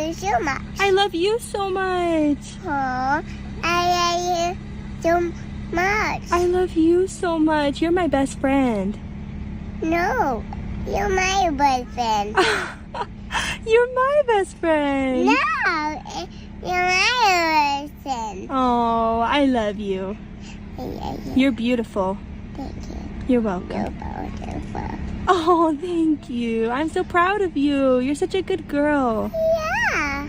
you so much. I love you so much. Oh, I love you so much. I love you so much. You're my best friend. No, you're my boyfriend. You're my best friend. No, you're my boyfriend. Oh, I love you. You're beautiful. Thank you. You're welcome. You're beautiful. Oh, thank you. I'm so proud of you. You're such a good girl. Yeah.